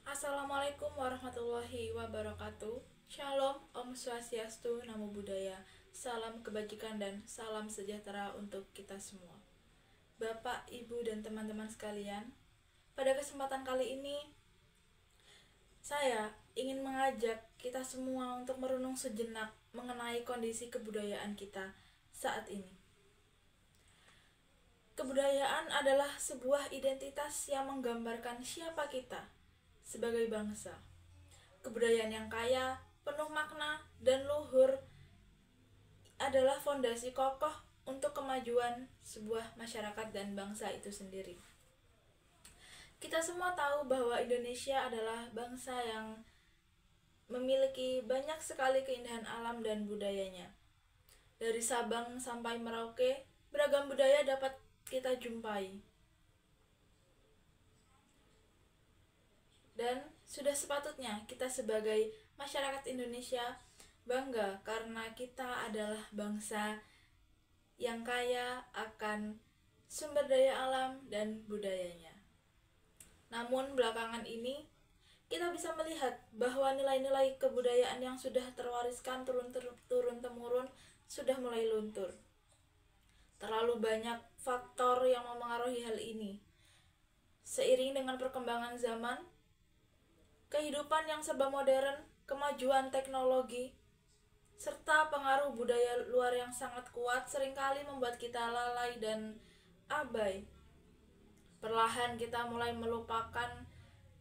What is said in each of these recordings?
Assalamualaikum warahmatullahi wabarakatuh. Shalom, Om Swastiastu, Namo Buddhaya. Salam kebajikan dan salam sejahtera untuk kita semua. Bapak, Ibu, dan teman-teman sekalian, pada kesempatan kali ini saya ingin mengajak kita semua untuk merenung sejenak mengenai kondisi kebudayaan kita saat ini. Kebudayaan adalah sebuah identitas yang menggambarkan siapa kita sebagai bangsa. Kebudayaan yang kaya, penuh makna, dan luhur adalah fondasi kokoh untuk kemajuan sebuah masyarakat dan bangsa itu sendiri. Kita semua tahu bahwa Indonesia adalah bangsa yang memiliki banyak sekali keindahan alam dan budayanya. Dari Sabang sampai Merauke, beragam budaya dapat kita jumpai. Dan sudah sepatutnya kita sebagai masyarakat Indonesia bangga karena kita adalah bangsa yang kaya akan sumber daya alam dan budayanya. Namun belakangan ini kita bisa melihat bahwa nilai-nilai kebudayaan yang sudah terwariskan turun-temurun sudah mulai luntur. Terlalu banyak faktor yang memengaruhi hal ini. Seiring dengan perkembangan zaman, kehidupan yang serba modern, kemajuan teknologi, serta pengaruh budaya luar yang sangat kuat seringkali membuat kita lalai dan abai. Perlahan kita mulai melupakan,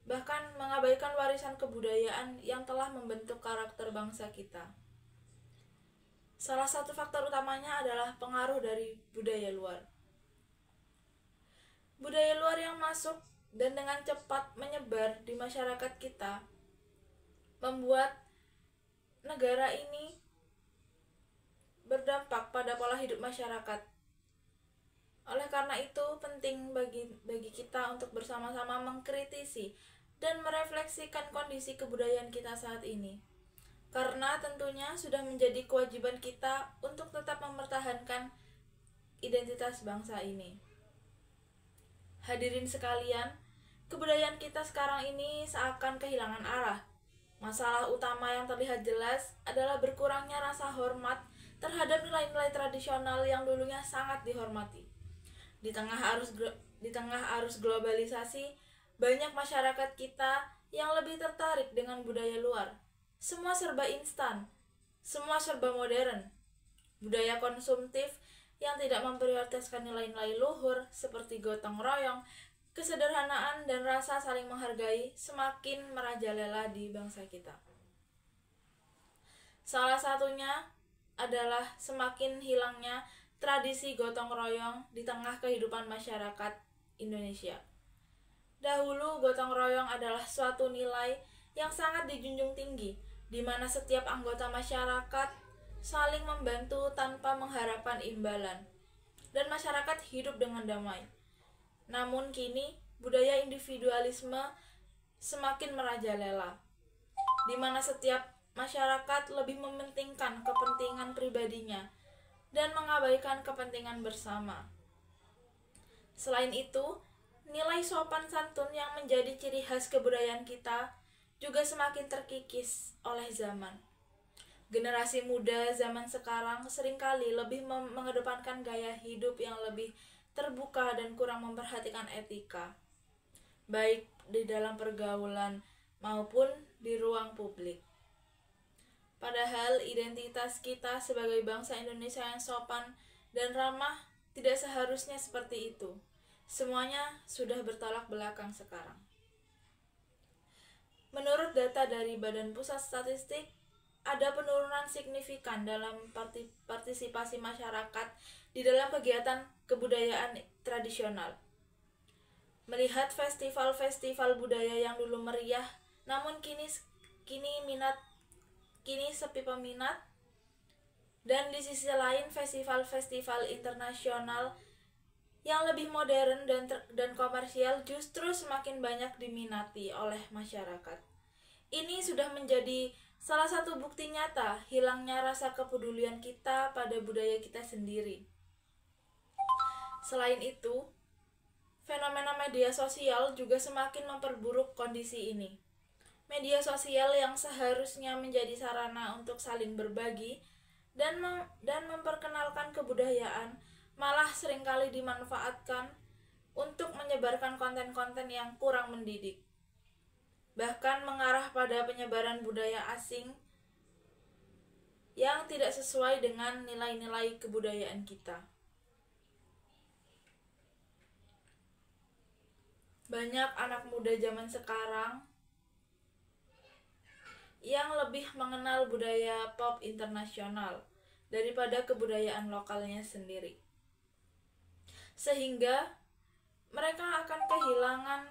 bahkan mengabaikan warisan kebudayaan yang telah membentuk karakter bangsa kita. Salah satu faktor utamanya adalah pengaruh dari budaya luar. Budaya luar yang masuk dan dengan cepat menyebar di masyarakat kita membuat negara ini berdampak pada pola hidup masyarakat. Oleh karena itu penting bagi kita untuk bersama-sama mengkritisi dan merefleksikan kondisi kebudayaan kita saat ini. Karena tentunya sudah menjadi kewajiban kita untuk tetap mempertahankan identitas bangsa ini. Hadirin sekalian, kebudayaan kita sekarang ini seakan kehilangan arah. Masalah utama yang terlihat jelas adalah berkurangnya rasa hormat terhadap nilai-nilai tradisional yang dulunya sangat dihormati. Di tengah arus globalisasi, banyak masyarakat kita yang lebih tertarik dengan budaya luar. Semua serba instan, semua serba modern. Budaya konsumtif yang tidak memprioritaskan nilai-nilai luhur seperti gotong royong, kesederhanaan, dan rasa saling menghargai semakin merajalela di bangsa kita. Salah satunya adalah semakin hilangnya tradisi gotong royong di tengah kehidupan masyarakat Indonesia. Dahulu gotong royong adalah suatu nilai yang sangat dijunjung tinggi, di mana setiap anggota masyarakat saling membantu tanpa mengharapkan imbalan, dan masyarakat hidup dengan damai. Namun kini budaya individualisme semakin merajalela, di mana setiap masyarakat lebih mementingkan kepentingan pribadinya dan mengabaikan kepentingan bersama. Selain itu, nilai sopan santun yang menjadi ciri khas kebudayaan kita juga semakin terkikis oleh zaman. Generasi muda zaman sekarang seringkali lebih mengedepankan gaya hidup yang lebih terbuka dan kurang memperhatikan etika, baik di dalam pergaulan maupun di ruang publik. Padahal identitas kita sebagai bangsa Indonesia yang sopan dan ramah tidak seharusnya seperti itu. Semuanya sudah bertolak belakang sekarang. Menurut data dari Badan Pusat Statistik, ada penurunan signifikan dalam partisipasi masyarakat di dalam kegiatan kebudayaan tradisional. Melihat festival-festival budaya yang dulu meriah, namun kini sepi peminat, dan di sisi lain festival-festival internasional yang lebih modern dan komersial justru semakin banyak diminati oleh masyarakat. Ini sudah menjadi salah satu bukti nyata hilangnya rasa kepedulian kita pada budaya kita sendiri. Selain itu, fenomena media sosial juga semakin memperburuk kondisi ini. Media sosial yang seharusnya menjadi sarana untuk saling berbagi dan memperkenalkan kebudayaan malah seringkali dimanfaatkan untuk menyebarkan konten-konten yang kurang mendidik, bahkan mengarah pada penyebaran budaya asing yang tidak sesuai dengan nilai-nilai kebudayaan kita. Banyak anak muda zaman sekarang yang lebih mengenal budaya pop internasional daripada kebudayaan lokalnya sendiri, sehingga mereka akan kehilangan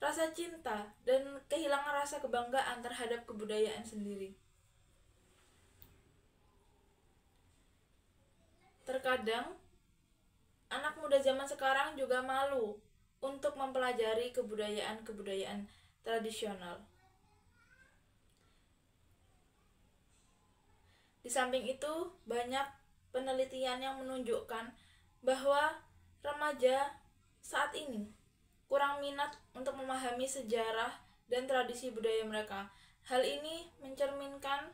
rasa cinta dan kehilangan rasa kebanggaan terhadap kebudayaan sendiri. Terkadang anak muda zaman sekarang juga malu untuk mempelajari kebudayaan tradisional. Di samping itu, banyak penelitian yang menunjukkan bahwa remaja saat ini kurang minat untuk memahami sejarah dan tradisi budaya mereka. Hal ini mencerminkan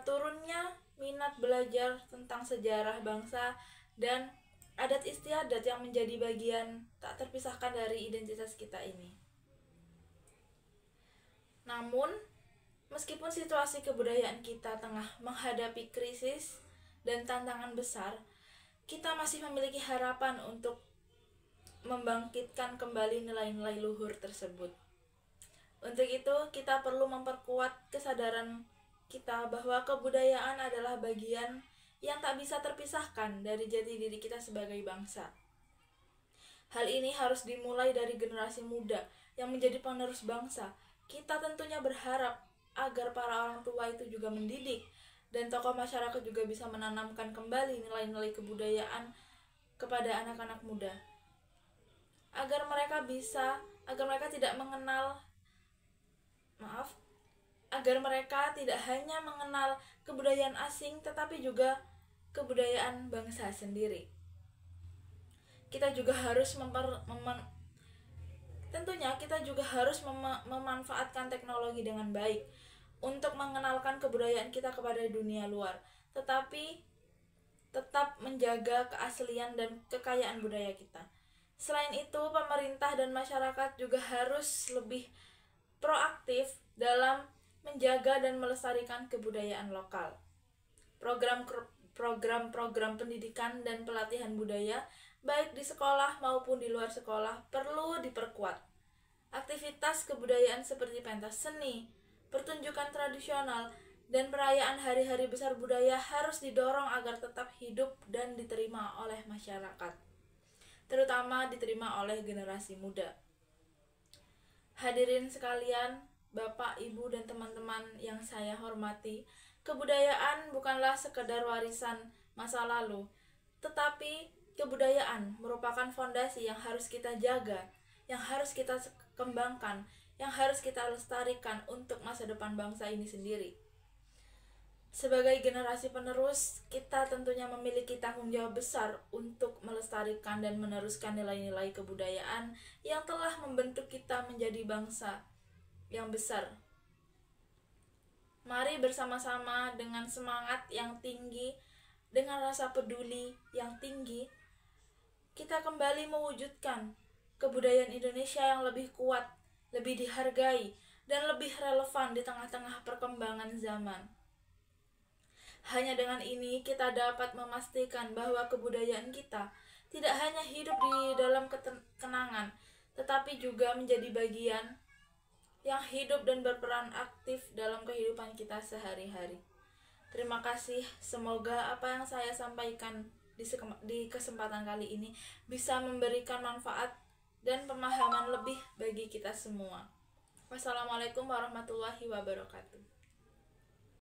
turunnya minat belajar tentang sejarah bangsa dan adat istiadat yang menjadi bagian tak terpisahkan dari identitas kita ini. Namun, meskipun situasi kebudayaan kita tengah menghadapi krisis dan tantangan besar, kita masih memiliki harapan untuk membangkitkan kembali nilai-nilai luhur tersebut. Untuk itu, kita perlu memperkuat kesadaran kita bahwa kebudayaan adalah bagian yang tak bisa terpisahkan dari jati diri kita sebagai bangsa. Hal ini harus dimulai dari generasi muda yang menjadi penerus bangsa. Kita tentunya berharap agar para orang tua itu juga mendidik dan tokoh masyarakat juga bisa menanamkan kembali nilai-nilai kebudayaan kepada anak-anak muda. Agar mereka tidak hanya mengenal kebudayaan asing tetapi juga kebudayaan bangsa sendiri. Kita juga harus memanfaatkan teknologi dengan baik untuk mengenalkan kebudayaan kita kepada dunia luar, tetapi tetap menjaga keaslian dan kekayaan budaya kita. Selain itu, pemerintah dan masyarakat juga harus lebih proaktif dalam menjaga dan melestarikan kebudayaan lokal. Program-program pendidikan dan pelatihan budaya, baik di sekolah maupun di luar sekolah, perlu diperkuat. Aktivitas kebudayaan seperti pentas seni, pertunjukan tradisional, dan perayaan hari-hari besar budaya harus didorong agar tetap hidup dan diterima oleh masyarakat, terutama diterima oleh generasi muda. Hadirin sekalian, Bapak, Ibu, dan teman-teman yang saya hormati, kebudayaan bukanlah sekedar warisan masa lalu, tetapi kebudayaan merupakan fondasi yang harus kita jaga, yang harus kita kembangkan, yang harus kita lestarikan untuk masa depan bangsa ini sendiri. Sebagai generasi penerus, kita tentunya memiliki tanggung jawab besar untuk melestarikan dan meneruskan nilai-nilai kebudayaan yang telah membentuk kita menjadi bangsa yang besar. Mari bersama-sama dengan semangat yang tinggi, dengan rasa peduli yang tinggi, kita kembali mewujudkan kebudayaan Indonesia yang lebih kuat, lebih dihargai, dan lebih relevan di tengah-tengah perkembangan zaman. Hanya dengan ini kita dapat memastikan bahwa kebudayaan kita tidak hanya hidup di dalam kenangan, tetapi juga menjadi bagian yang hidup dan berperan aktif dalam kehidupan kita sehari-hari. Terima kasih, semoga apa yang saya sampaikan di kesempatan kali ini bisa memberikan manfaat dan pemahaman lebih bagi kita semua. Wassalamualaikum warahmatullahi wabarakatuh.